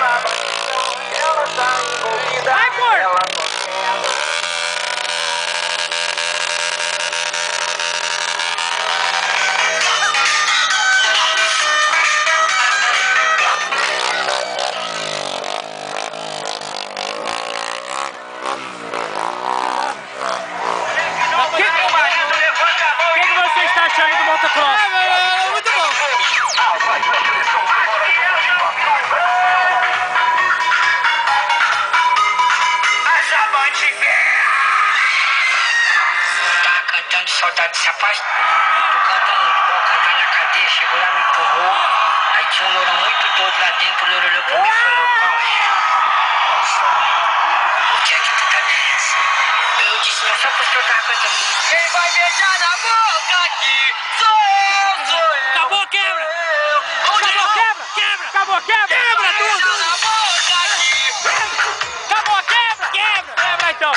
Vai, gordo! O que você está achando do motocross? Muito bom. Tava cantando Saudade se afasta. Tô cantando muito bom, cantando na cadeia. Chegou lá, me empurrou. Aí tinha um lourão muito doido lá dentro. O louro olhou pra mim e falou: qual é? O que é que tu tá nessa? Eu disse: não, só porque eu tava cantando. Quem vai beijar na boca aqui sou eu. Acabou, quebra! Acabou, quebra! Quebra! Acabou, quebra! Quebra tudo! na boca aqui. Acabou, quebra! Quebra! Quebra então!